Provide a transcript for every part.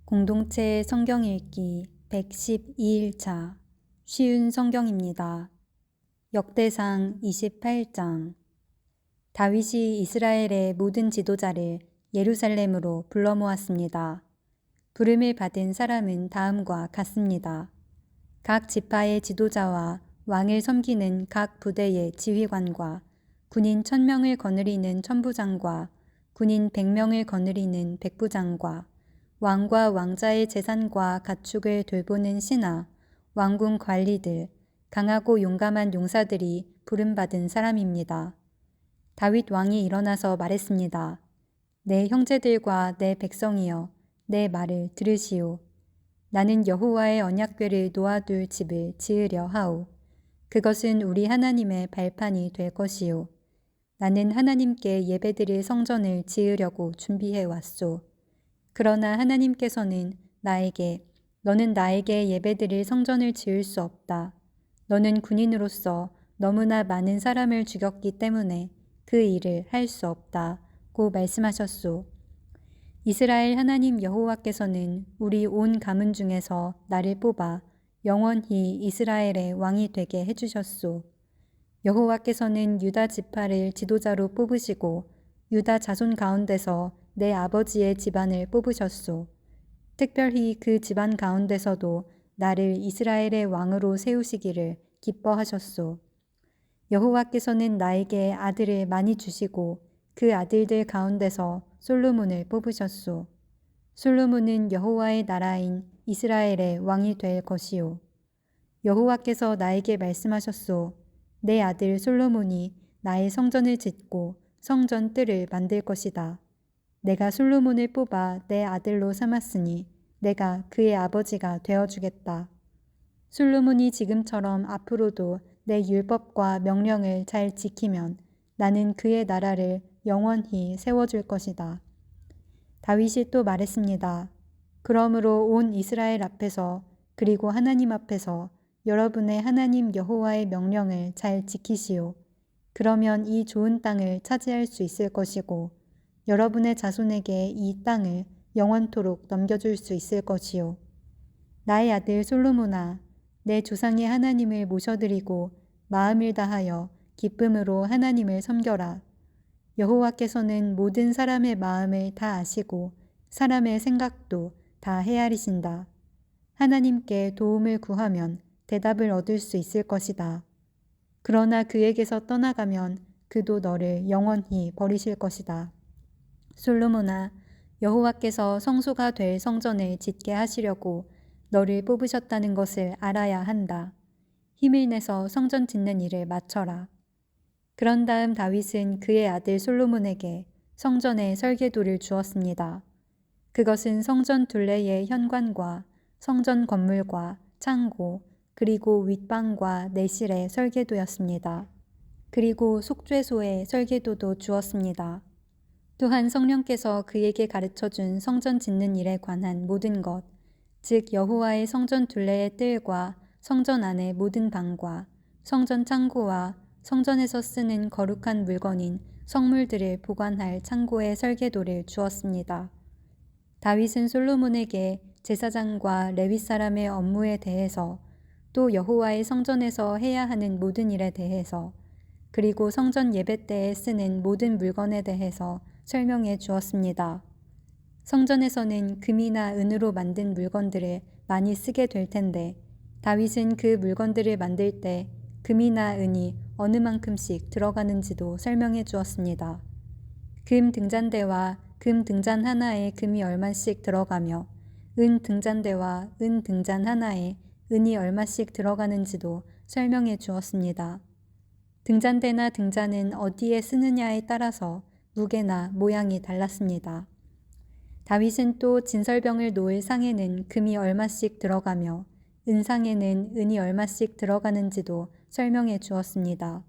공동체 성경 읽기 112일차 쉬운 성경입니다. 역대상 28장. 다윗이 이스라엘의 모든 지도자를 예루살렘으로 불러 모았습니다. 부름을 받은 사람은 다음과 같습니다. 각 지파의 지도자와 왕을 섬기는 각 부대의 지휘관과 군인 1000명을 거느리는 천부장과 군인 100명을 거느리는 백부장과 왕과 왕자의 재산과 가축을 돌보는 신하, 왕궁 관리들, 강하고 용감한 용사들이 부름받은 사람입니다. 다윗 왕이 일어나서 말했습니다. 내 형제들과 내 백성이여, 내 말을 들으시오. 나는 여호와의 언약궤를 놓아둘 집을 지으려 하오. 그것은 우리 하나님의 발판이 될 것이오. 나는 하나님께 예배드릴 성전을 지으려고 준비해 왔소. 그러나 하나님께서는 나에게 너는 나에게 예배드릴 성전을 지을 수 없다. 너는 군인으로서 너무나 많은 사람을 죽였기 때문에 그 일을 할 수 없다고 말씀하셨소. 이스라엘 하나님 여호와께서는 우리 온 가문 중에서 나를 뽑아 영원히 이스라엘의 왕이 되게 해주셨소. 여호와께서는 유다 지파를 지도자로 뽑으시고 유다 자손 가운데서 내 아버지의 집안을 뽑으셨소. 특별히 그 집안 가운데서도 나를 이스라엘의 왕으로 세우시기를 기뻐하셨소. 여호와께서는 나에게 아들을 많이 주시고 그 아들들 가운데서 솔로몬을 뽑으셨소. 솔로몬은 여호와의 나라인 이스라엘의 왕이 될 것이요. 여호와께서 나에게 말씀하셨소. 내 아들 솔로몬이 나의 성전을 짓고 성전 뜰을 만들 것이다. 내가 솔로몬을 뽑아 내 아들로 삼았으니 내가 그의 아버지가 되어주겠다. 솔로몬이 지금처럼 앞으로도 내 율법과 명령을 잘 지키면 나는 그의 나라를 영원히 세워줄 것이다. 다윗이 또 말했습니다. 그러므로 온 이스라엘 앞에서 그리고 하나님 앞에서 여러분의 하나님 여호와의 명령을 잘 지키시오. 그러면 이 좋은 땅을 차지할 수 있을 것이고 여러분의 자손에게 이 땅을 영원토록 넘겨줄 수 있을 것이요. 나의 아들 솔로몬아, 내 조상의 하나님을 모셔드리고 마음을 다하여 기쁨으로 하나님을 섬겨라. 여호와께서는 모든 사람의 마음을 다 아시고 사람의 생각도 다 헤아리신다. 하나님께 도움을 구하면 대답을 얻을 수 있을 것이다. 그러나 그에게서 떠나가면 그도 너를 영원히 버리실 것이다. 솔로몬아, 여호와께서 성소가 될 성전을 짓게 하시려고 너를 뽑으셨다는 것을 알아야 한다. 힘을 내서 성전 짓는 일을 마쳐라. 그런 다음 다윗은 그의 아들 솔로몬에게 성전의 설계도를 주었습니다. 그것은 성전 둘레의 현관과 성전 건물과 창고 그리고 윗방과 내실의 설계도였습니다. 그리고 속죄소의 설계도도 주었습니다. 또한 성령께서 그에게 가르쳐준 성전 짓는 일에 관한 모든 것, 즉 여호와의 성전 둘레의 뜰과 성전 안의 모든 방과 성전 창고와 성전에서 쓰는 거룩한 물건인 성물들을 보관할 창고의 설계도를 주었습니다. 다윗은 솔로몬에게 제사장과 레위 사람의 업무에 대해서 또 여호와의 성전에서 해야 하는 모든 일에 대해서 그리고 성전 예배 때에 쓰는 모든 물건에 대해서 설명해 주었습니다. 성전에서는 금이나 은으로 만든 물건들을 많이 쓰게 될 텐데 다윗은 그 물건들을 만들 때 금이나 은이 어느 만큼씩 들어가는지도 설명해 주었습니다. 금 등잔대와 금 등잔 하나에 금이 얼마씩 들어가며 은 등잔대와 은 등잔 하나에 은이 얼마씩 들어가는지도 설명해 주었습니다. 등잔대나 등잔은 어디에 쓰느냐에 따라서 무게나 모양이 달랐습니다. 다윗은 또 진설병을 놓을 상에는 금이 얼마씩 들어가며 은상에는 은이 얼마씩 들어가는지도 설명해 주었습니다.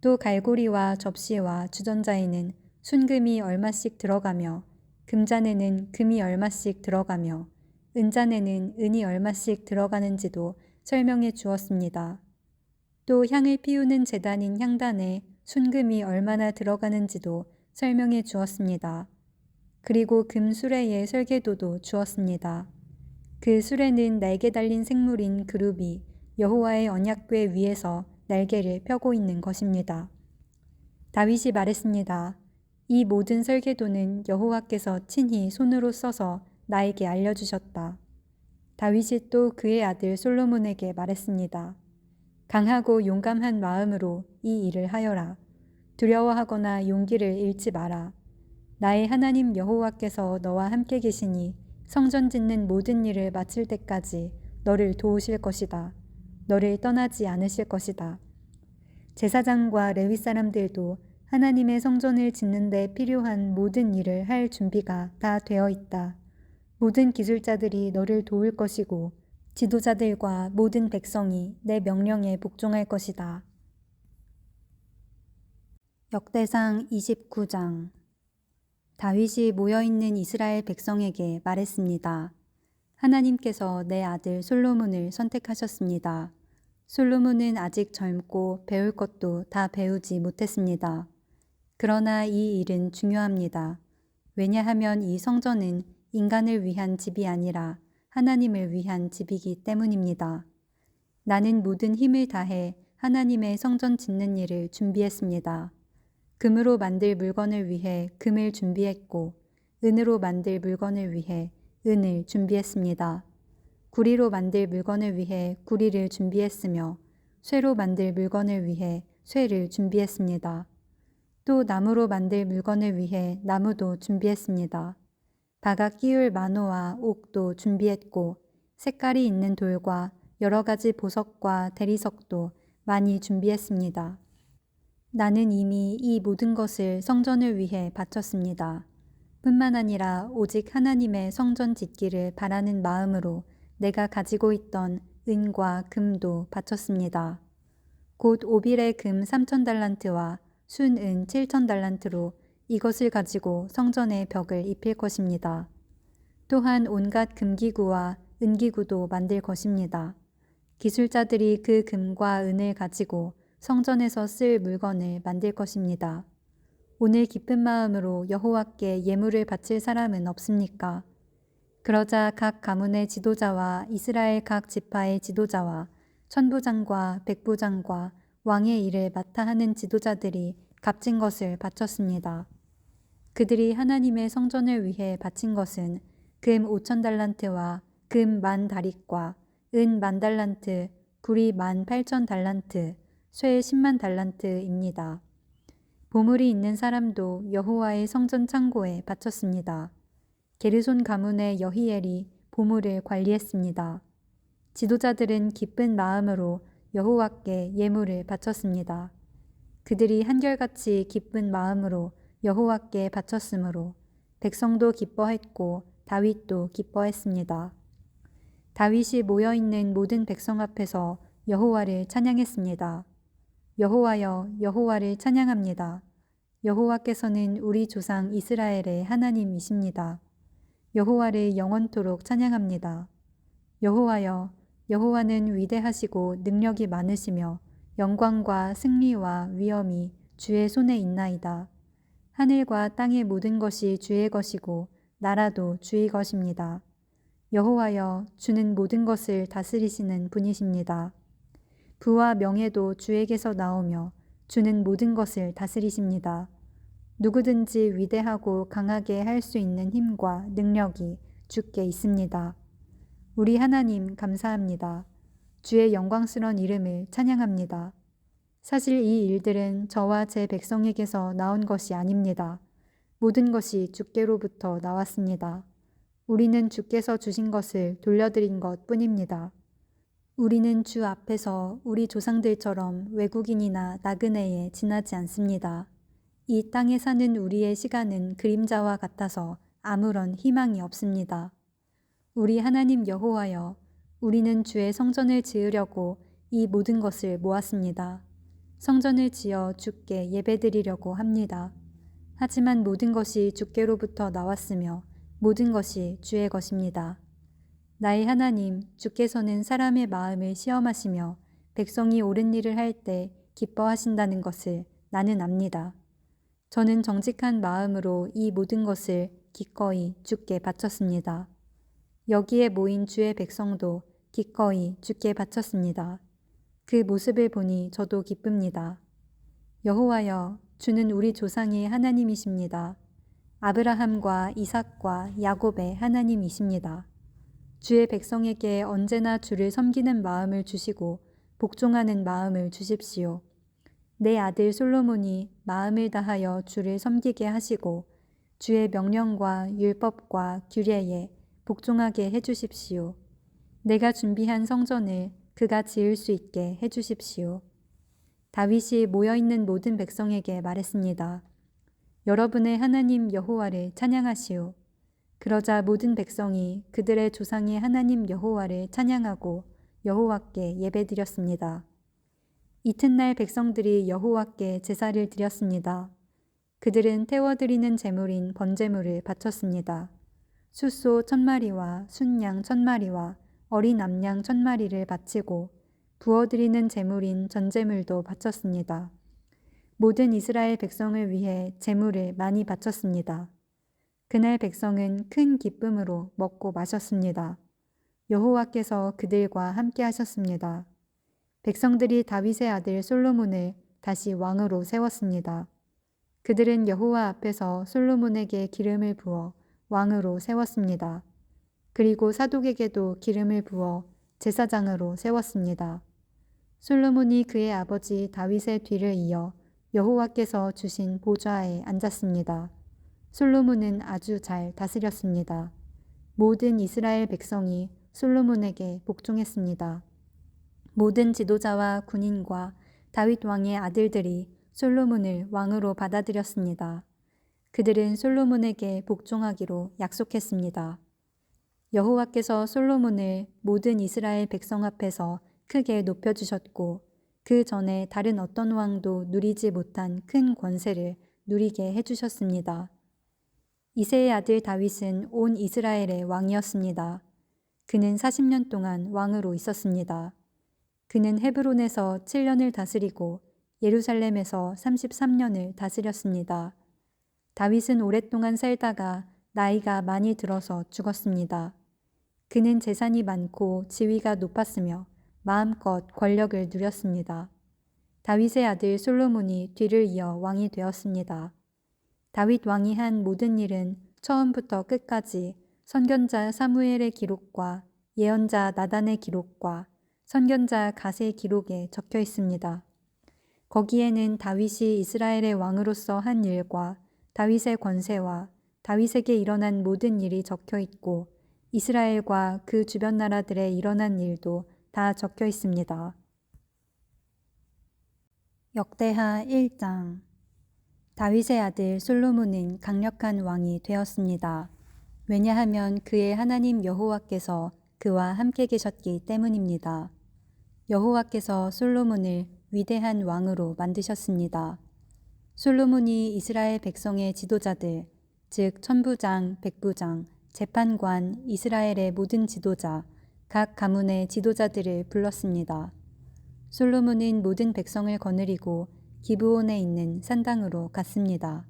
또 갈고리와 접시와 주전자에는 순금이 얼마씩 들어가며 금잔에는 금이 얼마씩 들어가며 은잔에는 은이 얼마씩 들어가는지도 설명해 주었습니다. 또 향을 피우는 제단인 향단에 순금이 얼마나 들어가는지도 설명해 주었습니다. 그리고 금 수레의 설계도도 주었습니다. 그 수레는 날개 달린 생물인 그룹이 여호와의 언약궤 위에서 날개를 펴고 있는 것입니다. 다윗이 말했습니다. 이 모든 설계도는 여호와께서 친히 손으로 써서 나에게 알려주셨다. 다윗이 또 그의 아들 솔로몬에게 말했습니다. 강하고 용감한 마음으로 이 일을 하여라. 두려워하거나 용기를 잃지 마라. 나의 하나님 여호와께서 너와 함께 계시니 성전 짓는 모든 일을 마칠 때까지 너를 도우실 것이다. 너를 떠나지 않으실 것이다. 제사장과 레위 사람들도 하나님의 성전을 짓는 데 필요한 모든 일을 할 준비가 다 되어 있다. 모든 기술자들이 너를 도울 것이고 지도자들과 모든 백성이 내 명령에 복종할 것이다. 역대상 29장. 다윗이 모여있는 이스라엘 백성에게 말했습니다. 하나님께서 내 아들 솔로몬을 선택하셨습니다. 솔로몬은 아직 젊고 배울 것도 다 배우지 못했습니다. 그러나 이 일은 중요합니다. 왜냐하면 이 성전은 인간을 위한 집이 아니라 하나님을 위한 집이기 때문입니다. 나는 모든 힘을 다해 하나님의 성전 짓는 일을 준비했습니다. 금으로 만들 물건을 위해 금을 준비했고 은으로 만들 물건을 위해 은을 준비했습니다. 구리로 만들 물건을 위해 구리를 준비했으며 쇠로 만들 물건을 위해 쇠를 준비했습니다. 또 나무로 만들 물건을 위해 나무도 준비했습니다. 바가 끼울 마노와 옥도 준비했고 색깔이 있는 돌과 여러 가지 보석과 대리석도 많이 준비했습니다. 나는 이미 이 모든 것을 성전을 위해 바쳤습니다. 뿐만 아니라 오직 하나님의 성전 짓기를 바라는 마음으로 내가 가지고 있던 은과 금도 바쳤습니다. 곧 오빌의 금 3,000달란트와 순은 7,000달란트로 이것을 가지고 성전의 벽을 입힐 것입니다. 또한 온갖 금기구와 은기구도 만들 것입니다. 기술자들이 그 금과 은을 가지고 성전에서 쓸 물건을 만들 것입니다. 오늘 기쁜 마음으로 여호와께 예물을 바칠 사람은 없습니까? 그러자 각 가문의 지도자와 이스라엘 각 지파의 지도자와 천부장과 백부장과 왕의 일을 맡아 하는 지도자들이 값진 것을 바쳤습니다. 그들이 하나님의 성전을 위해 바친 것은 금 5,000달란트와 금 10,000다릿과 은 10,000달란트, 구리 18,000달란트, 쇠 100,000달란트입니다. 보물이 있는 사람도 여호와의 성전 창고에 바쳤습니다. 게르손 가문의 여히엘이 보물을 관리했습니다. 지도자들은 기쁜 마음으로 여호와께 예물을 바쳤습니다. 그들이 한결같이 기쁜 마음으로 여호와께 바쳤으므로 백성도 기뻐했고 다윗도 기뻐했습니다. 다윗이 모여있는 모든 백성 앞에서 여호와를 찬양했습니다. 여호와여, 여호와를 찬양합니다. 여호와께서는 우리 조상 이스라엘의 하나님이십니다. 여호와를 영원토록 찬양합니다. 여호와여, 여호와는 위대하시고 능력이 많으시며 영광과 승리와 위엄이 주의 손에 있나이다. 하늘과 땅의 모든 것이 주의 것이고 나라도 주의 것입니다. 여호와여, 주는 모든 것을 다스리시는 분이십니다. 부와 명예도 주에게서 나오며 주는 모든 것을 다스리십니다. 누구든지 위대하고 강하게 할 수 있는 힘과 능력이 주께 있습니다. 우리 하나님 감사합니다. 주의 영광스러운 이름을 찬양합니다. 사실 이 일들은 저와 제 백성에게서 나온 것이 아닙니다. 모든 것이 주께로부터 나왔습니다. 우리는 주께서 주신 것을 돌려드린 것 뿐입니다. 우리는 주 앞에서 우리 조상들처럼 외국인이나 나그네에 지나지 않습니다. 이 땅에 사는 우리의 시간은 그림자와 같아서 아무런 희망이 없습니다. 우리 하나님 여호와여, 우리는 주의 성전을 지으려고 이 모든 것을 모았습니다. 성전을 지어 주께 예배드리려고 합니다. 하지만 모든 것이 주께로부터 나왔으며 모든 것이 주의 것입니다. 나의 하나님, 주께서는 사람의 마음을 시험하시며 백성이 옳은 일을 할 때 기뻐하신다는 것을 나는 압니다. 저는 정직한 마음으로 이 모든 것을 기꺼이 주께 바쳤습니다. 여기에 모인 주의 백성도 기꺼이 주께 바쳤습니다. 그 모습을 보니 저도 기쁩니다. 여호와여, 주는 우리 조상의 하나님이십니다. 아브라함과 이삭과 야곱의 하나님이십니다. 주의 백성에게 언제나 주를 섬기는 마음을 주시고 복종하는 마음을 주십시오. 내 아들 솔로몬이 마음을 다하여 주를 섬기게 하시고 주의 명령과 율법과 규례에 복종하게 해주십시오. 내가 준비한 성전을 그가 지을 수 있게 해주십시오. 다윗이 모여있는 모든 백성에게 말했습니다. 여러분의 하나님 여호와를 찬양하시오. 그러자 모든 백성이 그들의 조상의 하나님 여호와를 찬양하고 여호와께 예배드렸습니다. 이튿날 백성들이 여호와께 제사를 드렸습니다. 그들은 태워드리는 제물인 번제물을 바쳤습니다. 숫소 1000마리와 순양 1000마리와 어린 암양 1000마리를 바치고 부어드리는 제물인 전제물도 바쳤습니다. 모든 이스라엘 백성을 위해 제물을 많이 바쳤습니다. 그날 백성은 큰 기쁨으로 먹고 마셨습니다. 여호와께서 그들과 함께 하셨습니다. 백성들이 다윗의 아들 솔로몬을 다시 왕으로 세웠습니다. 그들은 여호와 앞에서 솔로몬에게 기름을 부어 왕으로 세웠습니다. 그리고 사독에게도 기름을 부어 제사장으로 세웠습니다. 솔로몬이 그의 아버지 다윗의 뒤를 이어 여호와께서 주신 보좌에 앉았습니다. 솔로몬은 아주 잘 다스렸습니다. 모든 이스라엘 백성이 솔로몬에게 복종했습니다. 모든 지도자와 군인과 다윗 왕의 아들들이 솔로몬을 왕으로 받아들였습니다. 그들은 솔로몬에게 복종하기로 약속했습니다. 여호와께서 솔로몬을 모든 이스라엘 백성 앞에서 크게 높여주셨고 그 전에 다른 어떤 왕도 누리지 못한 큰 권세를 누리게 해주셨습니다. 이새의 아들 다윗은 온 이스라엘의 왕이었습니다. 그는 40년 동안 왕으로 있었습니다. 그는 헤브론에서 7년을 다스리고 예루살렘에서 33년을 다스렸습니다. 다윗은 오랫동안 살다가 나이가 많이 들어서 죽었습니다. 그는 재산이 많고 지위가 높았으며 마음껏 권력을 누렸습니다. 다윗의 아들 솔로몬이 뒤를 이어 왕이 되었습니다. 다윗 왕이 한 모든 일은 처음부터 끝까지 선견자 사무엘의 기록과 예언자 나단의 기록과 선견자 갓의 기록에 적혀 있습니다. 거기에는 다윗이 이스라엘의 왕으로서 한 일과 다윗의 권세와 다윗에게 일어난 모든 일이 적혀 있고 이스라엘과 그 주변 나라들에 일어난 일도 다 적혀 있습니다. 역대하 1장. 다윗의 아들 솔로몬은 강력한 왕이 되었습니다. 왜냐하면 그의 하나님 여호와께서 그와 함께 계셨기 때문입니다. 여호와께서 솔로몬을 위대한 왕으로 만드셨습니다. 솔로몬이 이스라엘 백성의 지도자들, 즉 천부장, 백부장, 재판관, 이스라엘의 모든 지도자, 각 가문의 지도자들을 불렀습니다. 솔로몬은 모든 백성을 거느리고 기브온에 있는 산당으로 갔습니다.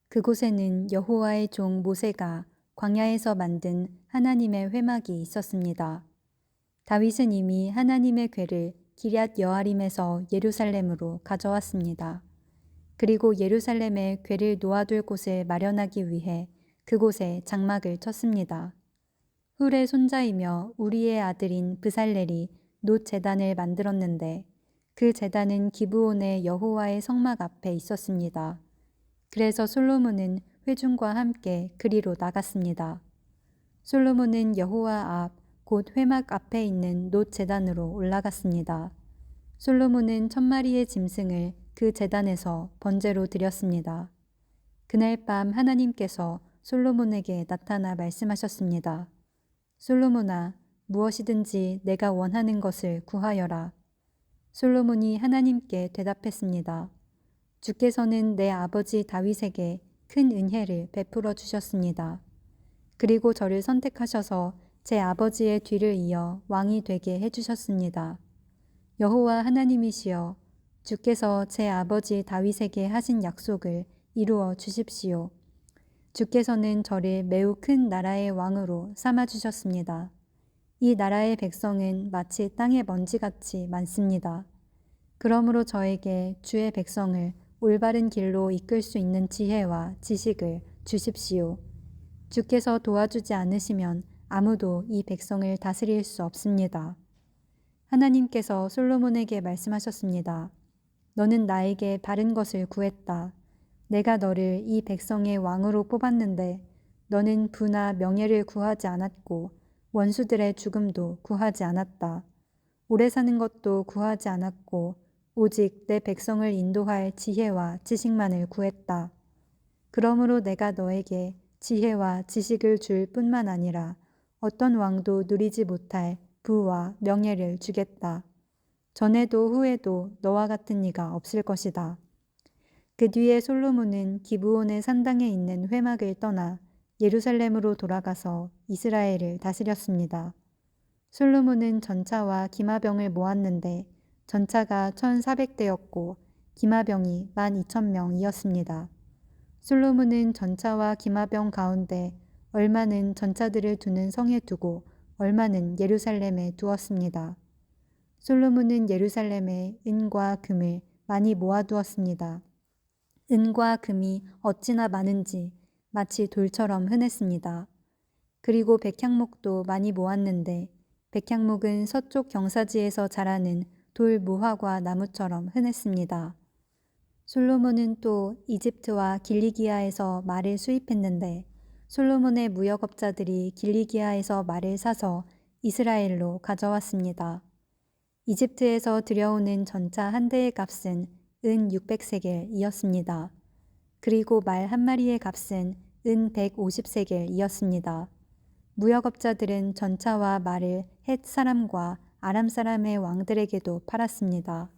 그곳에는 여호와의 종 모세가 광야에서 만든 하나님의 회막이 있었습니다. 다윗은 이미 하나님의 궤를 기럇 여아림에서 예루살렘으로 가져왔습니다. 그리고 예루살렘에 궤를 놓아둘 곳을 마련하기 위해 그곳에 장막을 쳤습니다. 훌의 손자이며 우리의 아들인 브살렐이 놋 제단을 만들었는데 그 제단은 기브온의 여호와의 성막 앞에 있었습니다. 그래서 솔로몬은 회중과 함께 그리로 나갔습니다. 솔로몬은 여호와 앞 곧 회막 앞에 있는 놋 제단으로 올라갔습니다. 솔로몬은 1000마리의 짐승을 그 제단에서 번제로 드렸습니다. 그날 밤 하나님께서 솔로몬에게 나타나 말씀하셨습니다. 솔로몬아, 무엇이든지 내가 원하는 것을 구하여라. 솔로몬이 하나님께 대답했습니다. 주께서는 내 아버지 다윗에게 큰 은혜를 베풀어 주셨습니다. 그리고 저를 선택하셔서 제 아버지의 뒤를 이어 왕이 되게 해주셨습니다. 여호와 하나님이시여, 주께서 제 아버지 다윗에게 하신 약속을 이루어 주십시오. 주께서는 저를 매우 큰 나라의 왕으로 삼아주셨습니다. 이 나라의 백성은 마치 땅의 먼지같이 많습니다. 그러므로 저에게 주의 백성을 올바른 길로 이끌 수 있는 지혜와 지식을 주십시오. 주께서 도와주지 않으시면 아무도 이 백성을 다스릴 수 없습니다. 하나님께서 솔로몬에게 말씀하셨습니다. 너는 나에게 바른 것을 구했다. 내가 너를 이 백성의 왕으로 뽑았는데 너는 부나 명예를 구하지 않았고 원수들의 죽음도 구하지 않았다. 오래 사는 것도 구하지 않았고 오직 내 백성을 인도할 지혜와 지식만을 구했다. 그러므로 내가 너에게 지혜와 지식을 줄 뿐만 아니라 어떤 왕도 누리지 못할 부와 명예를 주겠다. 전에도 후에도 너와 같은 이가 없을 것이다. 그 뒤에 솔로몬은 기브온의 산당에 있는 회막을 떠나 예루살렘으로 돌아가서 이스라엘을 다스렸습니다. 솔로몬은 전차와 기마병을 모았는데 전차가 1,400대였고 기마병이 12,000명이었습니다. 솔로몬은 전차와 기마병 가운데 얼마는 전차들을 두는 성에 두고 얼마는 예루살렘에 두었습니다. 솔로몬은 예루살렘에 은과 금을 많이 모아두었습니다. 은과 금이 어찌나 많은지 마치 돌처럼 흔했습니다. 그리고 백향목도 많이 모았는데 백향목은 서쪽 경사지에서 자라는 돌 무화과 나무처럼 흔했습니다. 솔로몬은 또 이집트와 길리기아에서 말을 수입했는데 솔로몬의 무역업자들이 길리기아에서 말을 사서 이스라엘로 가져왔습니다. 이집트에서 들여오는 전차 한 대의 값은 은 600세겔이었습니다. 그리고 말 한 마리의 값은 은 150세겔이었습니다. 무역업자들은 전차와 말을 헷 사람과 아람 사람의 왕들에게도 팔았습니다.